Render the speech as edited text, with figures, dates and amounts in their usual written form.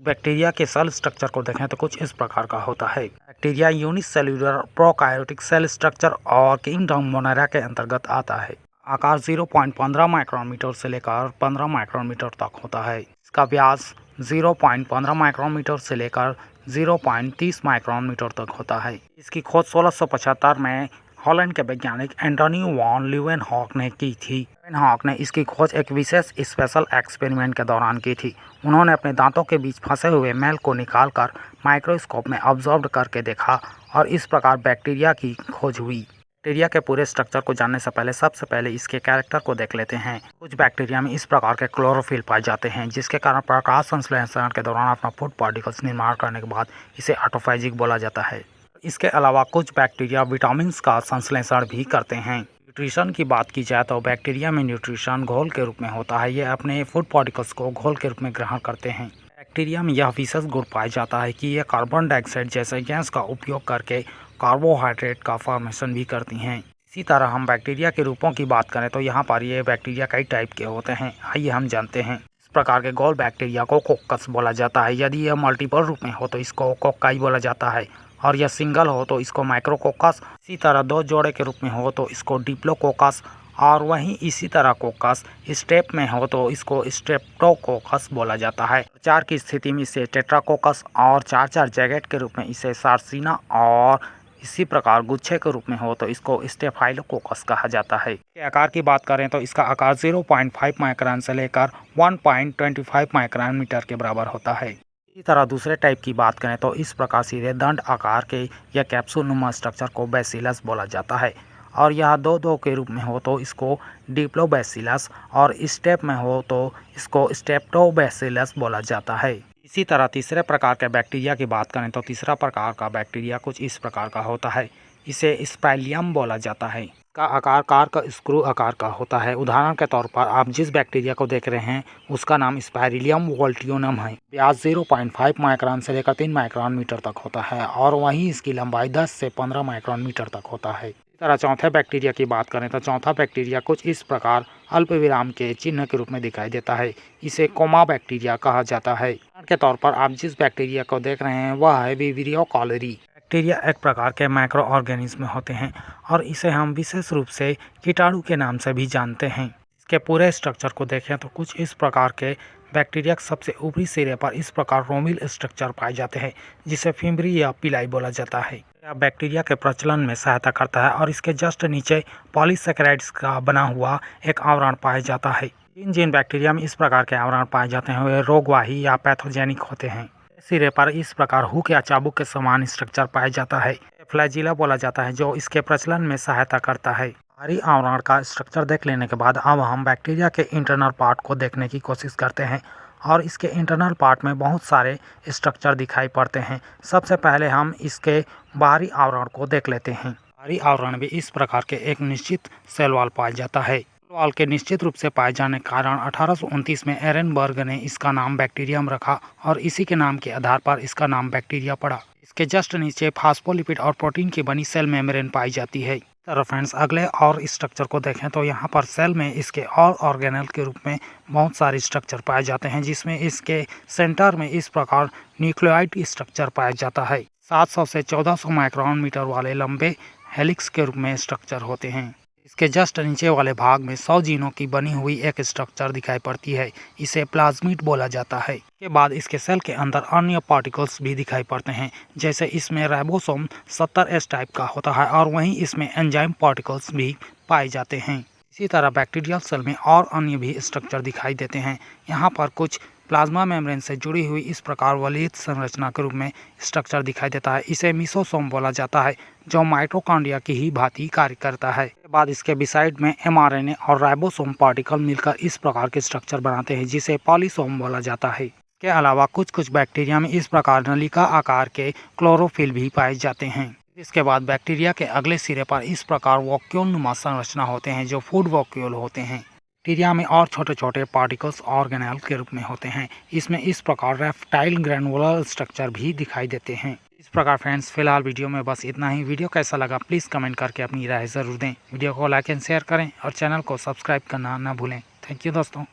Bacteria के cell structure को देखें तो कुछ इस प्रकार का होता है। Bacteria unicellular prokaryotic cell structure और किंगडम मोनेरा के अंतर्गत आता है। आकार 0.15 माइक्रोमीटर से लेकर 15 माइक्रोमीटर तक होता है। इसका व्यास 0.15 माइक्रोमीटर से लेकर 0.30 माइक्रोमीटर तक होता है। इसकी खोज 1675 में हॉलैंड के वैज्ञानिक एंटोनी वॉन लीeuwenhoek ने की थी। लीeuwenhoek ने इसकी खोज एक विशेष स्पेशल एक्सपेरिमेंट के दौरान की थी। उन्होंने अपने दांतों के बीच फंसे हुए मैल को निकालकर माइक्रोस्कोप में ऑब्जर्व करके देखा और इस प्रकार बैक्टीरिया की खोज हुई। बैक्टीरिया के पूरे स्ट्रक्चर को जानने से पहले सबसे पहले इसके कैरेक्टर को देख लेते हैं। कुछ बैक्टीरिया में इस प्रकार के क्लोरोफिल पाए जाते हैं, जिसके कारण प्रकाश संश्लेषण के दौरान अपना फूड पार्टिकल्स निर्माण करने के बाद इसे ऑटोफेजिक बोला जाता है। इसके अलावा कुछ बैक्टीरिया विटामिन का संश्लेषण भी करते हैं। न्यूट्रिशन की बात की जाए तो बैक्टीरिया में न्यूट्रिशन घोल के रूप में होता है। ये अपने फूड पार्टिकल्स को घोल के रूप में ग्रहण करते हैं। बैक्टीरिया में यह विशेष गुण पाया जाता है कि ये कार्बन डाइऑक्साइड जैसे गैस का उपयोग करके कार्बोहाइड्रेट का फॉर्मेशन भी करती हैं। इसी तरह हम बैक्टीरिया के रूपों की बात करें तो यहाँ पर ये बैक्टीरिया कई टाइप के होते हैं। आइए हम जानते हैं। इस प्रकार के गोल बैक्टीरिया को कोक्कस बोला जाता है। यदि यह मल्टीपल रूप में हो तो इसको कोक्काई बोला जाता है और यह सिंगल हो तो इसको माइक्रोकोकस। इसी तरह दो जोड़े के रूप में हो तो इसको डिप्लोकोकस और वहीं इसी तरह कोकस स्टेप में हो तो इसको स्ट्रेप्टोकोकस बोला जाता है। चार की स्थिति में इसे टेट्राकोकस और चार जैकेट के रूप में इसे सार्सिना और इसी प्रकार गुच्छे के रूप में हो तो इसको स्टेफाइलोकोकस कहा जाता है। इसके आकार की बात करें तो इसका आकार 0.5 माइक्रोन से लेकर 1.25 माइक्रोमीटर के बराबर होता है। इसी तरह दूसरे टाइप की बात करें तो इस प्रकार सीधे दंड आकार के या कैप्सूलनुमा स्ट्रक्चर को बैसिलस बोला जाता है और यह दो के रूप में हो तो इसको डिप्लोबैसिलस और स्टेप में हो तो इसको स्टेप्टोबैसिलस बोला जाता है। इसी तरह तीसरे प्रकार के बैक्टीरिया की बात करें तो तीसरा प्रकार का बैक्टीरिया कुछ इस प्रकार का होता है। इसे स्पाइलियम बोला जाता है। का आकार कार का स्क्रू आकार का होता है। उदाहरण के तौर पर आप जिस बैक्टीरिया को देख रहे हैं उसका नाम स्पाइरिलियम वोल्टियोनम है। व्यास 0.5 माइक्रोन से लेकर 3 माइक्रोन मीटर तक होता है और वहीं इसकी लंबाई 10 से 15 माइक्रोन मीटर तक होता है। इसी तरह चौथे बैक्टीरिया की बात करें तो चौथा बैक्टीरिया कुछ इस प्रकार अल्प विराम के चिन्ह के रूप में दिखाई देता है। इसे कोमा बैक्टीरिया कहा जाता है। उदाहरण के तौर पर आप जिस बैक्टीरिया को देख रहे हैं वह है विब्रियो कॉलेरी। बैक्टीरिया एक प्रकार के माइक्रो ऑर्गेनिज्म होते हैं और इसे हम विशेष रूप से कीटाणु के नाम से भी जानते हैं। इसके पूरे स्ट्रक्चर को देखें तो कुछ इस प्रकार के बैक्टीरिया के सबसे ऊपरी सिरे पर इस प्रकार रोमिल स्ट्रक्चर पाए जाते हैं, जिसे फिम्बरी या पिलाई बोला जाता है। यह बैक्टीरिया के प्रचलन में सहायता करता है और इसके जस्ट नीचे पॉलीसेकेराइड्स का बना हुआ एक आवरण पाया जाता है। जिन बैक्टीरिया में इस प्रकार के आवरण पाए जाते हैं वे रोगवाही या पैथोजेनिक होते हैं। सिरे पर इस प्रकार हुक या चाबुक के समान स्ट्रक्चर पाया जाता है। फ्लैजिला बोला जाता है जो इसके प्रचलन में सहायता करता है। बाहरी आवरण का स्ट्रक्चर देख लेने के बाद अब हम बैक्टीरिया के इंटरनल पार्ट को देखने की कोशिश करते हैं और इसके इंटरनल पार्ट में बहुत सारे स्ट्रक्चर दिखाई पड़ते हैं। सबसे पहले हम इसके बाहरी आवरण को देख लेते हैं। बाहरी आवरण में इस प्रकार के एक निश्चित सेल वॉल पाया जाता है। वाल के निश्चित रूप से पाए जाने के कारण 1829 में एरेनबर्ग ने इसका नाम बैक्टीरियम रखा और इसी के नाम के आधार पर इसका नाम बैक्टीरिया पड़ा। इसके जस्ट नीचे फास्फोलिपिड और प्रोटीन की बनी सेल मेम्ब्रेन पाई जाती है। तरह फ्रेंड्स अगले और स्ट्रक्चर को देखें तो यहाँ पर सेल में इसके और ऑर्गेनल के रूप में बहुत सारे स्ट्रक्चर पाए जाते हैं, जिसमें इसके सेंटर में इस प्रकार न्यूक्लियोइड स्ट्रक्चर पाया जाता है। 700 से 1400 माइक्रोन मीटर वाले लंबे हेलिक्स के रूप में स्ट्रक्चर होते हैं। इसके जस्ट नीचे वाले भाग में 100 जीनों की बनी हुई एक स्ट्रक्चर दिखाई पड़ती है। इसे प्लाज्मिड बोला जाता है। इसके बाद इसके सेल के अंदर अन्य पार्टिकल्स भी दिखाई पड़ते हैं, जैसे इसमें राइबोसोम 70S टाइप का होता है और वहीं इसमें एंजाइम पार्टिकल्स भी पाए जाते हैं। इसी तरह बैक्टीरियल सेल में और अन्य भी स्ट्रक्चर दिखाई देते हैं। यहाँ पर कुछ प्लाज्मा मेम्ब्रेन से जुड़ी हुई इस प्रकार वलित संरचना के रूप में स्ट्रक्चर दिखाई देता है। इसे मिसोसोम बोला जाता है जो माइटोकॉन्ड्रिया की ही भांति कार्य करता है। इसके बाद इसके बिसाइड में mRNA और राइबोसोम पार्टिकल मिलकर इस प्रकार के स्ट्रक्चर बनाते हैं, जिसे पॉलीसोम बोला जाता है। इसके अलावा कुछ बैक्टीरिया में इस प्रकार नलिका आकार के क्लोरोफिल भी पाए जाते हैं। इसके बाद बैक्टीरिया के अगले सिरे पर इस प्रकार वैक्यूल नुमा संरचना होते हैं जो फूड वैक्यूल होते हैं। बैक्टीरिया में और छोटे छोटे पार्टिकल्स ऑर्गेनेल के रूप में होते हैं। इसमें इस प्रकार रेप्टाइल ग्रैनुलर स्ट्रक्चर भी दिखाई देते हैं। इस प्रकार फ्रेंड्स फिलहाल वीडियो में बस इतना ही। वीडियो कैसा लगा प्लीज़ कमेंट करके अपनी राय ज़रूर दें। वीडियो को लाइक एंड शेयर करें और चैनल को सब्सक्राइब करना ना भूलें। थैंक यू दोस्तों।